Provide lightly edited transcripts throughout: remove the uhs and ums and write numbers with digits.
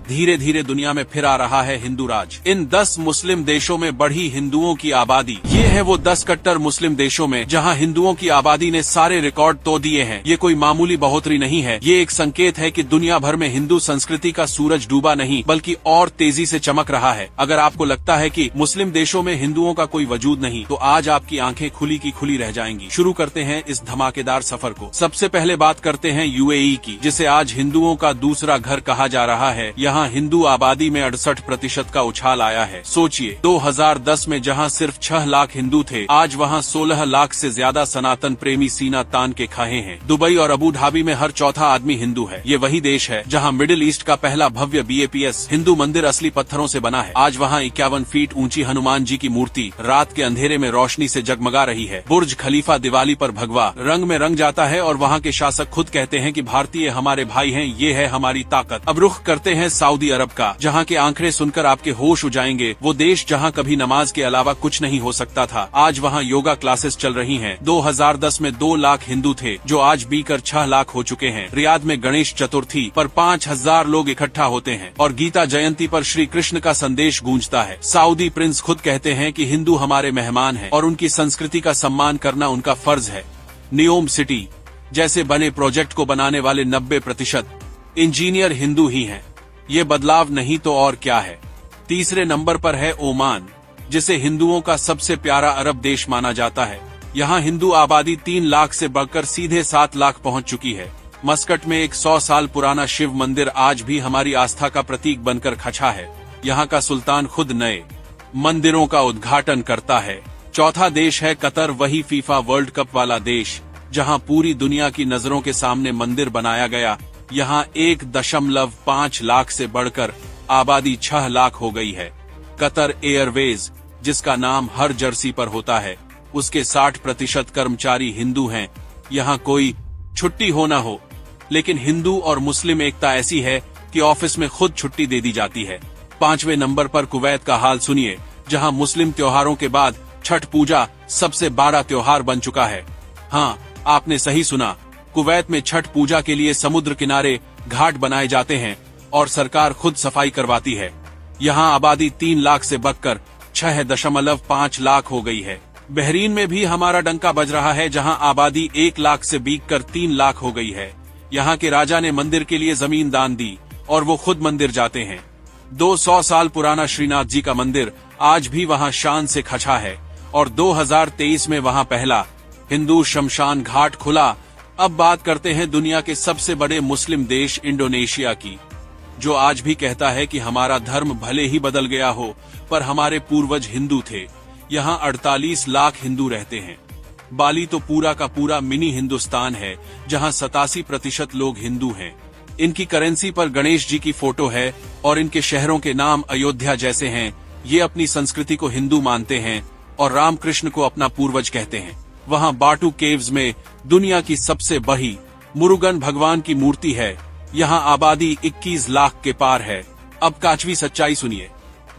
धीरे धीरे दुनिया में फिर आ रहा है हिंदू राज। इन 10 मुस्लिम देशों में बढ़ी हिंदुओं की आबादी। ये है वो 10 कट्टर मुस्लिम देशों में जहां हिंदुओं की आबादी ने सारे रिकॉर्ड तोड़ दिए हैं। ये कोई मामूली बढ़ोतरी नहीं है, ये एक संकेत है कि दुनिया भर में हिंदू संस्कृति का सूरज डूबा नहीं बल्कि और तेजी से चमक रहा है। अगर आपको लगता है कि मुस्लिम देशों में हिंदुओं का कोई वजूद नहीं, तो आज आपकी आंखें खुली की खुली रह जाएंगी। शुरू करते हैं इस धमाकेदार सफर को। सबसे पहले बात करते हैं यूएई की, जिसे आज हिंदुओं का दूसरा घर कहा जा रहा है। यहाँ हिंदू आबादी में 68% का उछाल आया है। सोचिए, 2010 में जहाँ सिर्फ 6 लाख हिंदू थे, आज वहाँ 16 लाख से ज्यादा सनातन प्रेमी सीना तान के खाए हैं। दुबई और अबू धाबी में हर चौथा आदमी हिंदू है। ये वही देश है जहाँ मिडिल ईस्ट का पहला भव्य BAPS हिंदू मंदिर असली पत्थरों से बना है। आज वहाँ 51 फीट ऊंची हनुमान जी की मूर्ति रात के अंधेरे में रोशनी से जगमगा रही है। बुर्ज खलीफा दिवाली पर भगवा रंग में रंग जाता है और वहाँ के शासक खुद कहते हैं कि भारतीय हमारे भाई हैं, ये है हमारी ताकत। अब रुख करते हैं सऊदी अरब का, जहाँ के आंकड़े सुनकर आपके होश उड़ जाएंगे। वो देश जहाँ कभी नमाज के अलावा कुछ नहीं हो सकता था, आज वहाँ योगा क्लासेस चल रही हैं। 2010 में 2 लाख हिंदू थे, जो आज बीकर 6 लाख हो चुके हैं। रियाद में गणेश चतुर्थी पर 5000 लोग इकट्ठा होते हैं और गीता जयंती पर श्री कृष्ण का संदेश गूंजता है। सऊदी प्रिंस खुद कहते हैं कि हिंदू हमारे मेहमान हैं और उनकी संस्कृति का सम्मान करना उनका फर्ज है। नियोम सिटी जैसे बने प्रोजेक्ट को बनाने वाले 90% इंजीनियर हिंदू ही हैं। ये बदलाव नहीं तो और क्या है। तीसरे नंबर पर है ओमान, जिसे हिंदुओं का सबसे प्यारा अरब देश माना जाता है। यहाँ हिंदू आबादी 3 लाख से बढ़कर सीधे 7 लाख पहुँच चुकी है। मस्कट में एक 100 साल पुराना शिव मंदिर आज भी हमारी आस्था का प्रतीक बनकर खड़ा है। यहाँ का सुल्तान खुद नए मंदिरों का उद्घाटन करता है। चौथा देश है कतर, वही फीफा वर्ल्ड कप वाला देश जहाँ पूरी दुनिया की नजरों के सामने मंदिर बनाया गया। यहाँ 1.5 लाख से बढ़कर आबादी 6 लाख हो गई है। कतर एयरवेज, जिसका नाम हर जर्सी पर होता है, उसके 60% कर्मचारी हिंदू हैं। यहाँ कोई छुट्टी हो ना हो, लेकिन हिंदू और मुस्लिम एकता ऐसी है कि ऑफिस में खुद छुट्टी दे दी जाती है। 5वें नंबर पर कुवैत का हाल सुनिए, जहाँ मुस्लिम त्योहारों के बाद छठ पूजा सबसे बड़ा त्योहार बन चुका है। हाँ, आपने सही सुना, कुवैत में छठ पूजा के लिए समुद्र किनारे घाट बनाए जाते हैं और सरकार खुद सफाई करवाती है। यहाँ आबादी 3 लाख से बढ़कर 6.5 लाख हो गई है। बहरीन में भी हमारा डंका बज रहा है, जहाँ आबादी 1 लाख से बढ़कर 3 लाख हो गई है। यहाँ के राजा ने मंदिर के लिए जमीन दान दी और वो खुद मंदिर जाते हैं। 200 साल पुराना श्रीनाथ जी का मंदिर आज भी वहाँ शान से खड़ा है और 2023 में वहाँ पहला हिंदू शमशान घाट खुला। अब बात करते हैं दुनिया के सबसे बड़े मुस्लिम देश इंडोनेशिया की, जो आज भी कहता है कि हमारा धर्म भले ही बदल गया हो, पर हमारे पूर्वज हिंदू थे। यहाँ 48 लाख हिंदू रहते हैं। बाली तो पूरा का पूरा मिनी हिंदुस्तान है, जहाँ 87% लोग हिंदू हैं। इनकी करेंसी पर गणेश जी की फोटो है और इनके शहरों के नाम अयोध्या जैसे हैं। ये अपनी संस्कृति को हिंदू मानते हैं और रामकृष्ण को अपना पूर्वज कहते हैं। वहाँ बाटू केव्स में दुनिया की सबसे बड़ी मुरुगन भगवान की मूर्ति है। यहाँ आबादी 21 लाख के पार है। अब काचवी सच्चाई सुनिए।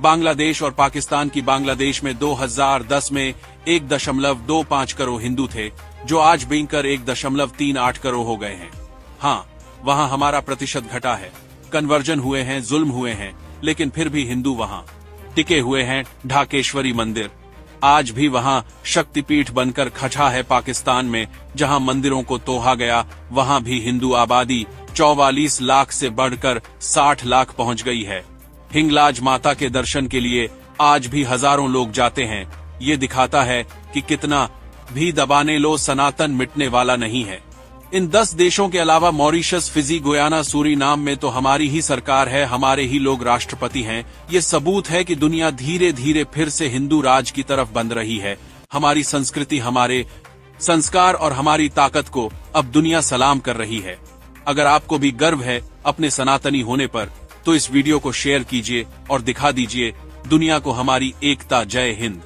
बांग्लादेश और पाकिस्तान की बांग्लादेश में 2010 में 1.25 करोड़ हिंदू थे, जो आज बढ़कर 1.38 करोड़ हो गए हैं। हाँ, वहाँ हमारा प्रतिशत घटा है। कन्वर्जन हुए हैं, जुल्म हुए हैं, लेकिन फिर भी हिंदू वहाँ टिके हुए हैं। ढाकेश्वरी मंदिर आज भी वहाँ शक्तिपीठ बनकर खड़ा है। पाकिस्तान में जहाँ मंदिरों को तोड़ा गया, वहाँ भी हिंदू आबादी 44 लाख से बढ़कर 60 लाख पहुँच गई है। हिंगलाज माता के दर्शन के लिए आज भी हजारों लोग जाते हैं। ये दिखाता है कि कितना भी दबाने लो, सनातन मिटने वाला नहीं है। इन 10 देशों के अलावा मॉरिशस, फिजी, गुयाना, सूरीनाम में तो हमारी ही सरकार है, हमारे ही लोग राष्ट्रपति हैं। ये सबूत है कि दुनिया धीरे धीरे फिर से हिंदू राज की तरफ बंध रही है। हमारी संस्कृति, हमारे संस्कार और हमारी ताकत को अब दुनिया सलाम कर रही है। अगर आपको भी गर्व है अपने सनातनी होने पर, तो इस वीडियो को शेयर कीजिए और दिखा दीजिए दुनिया को हमारी एकता। जय हिंद।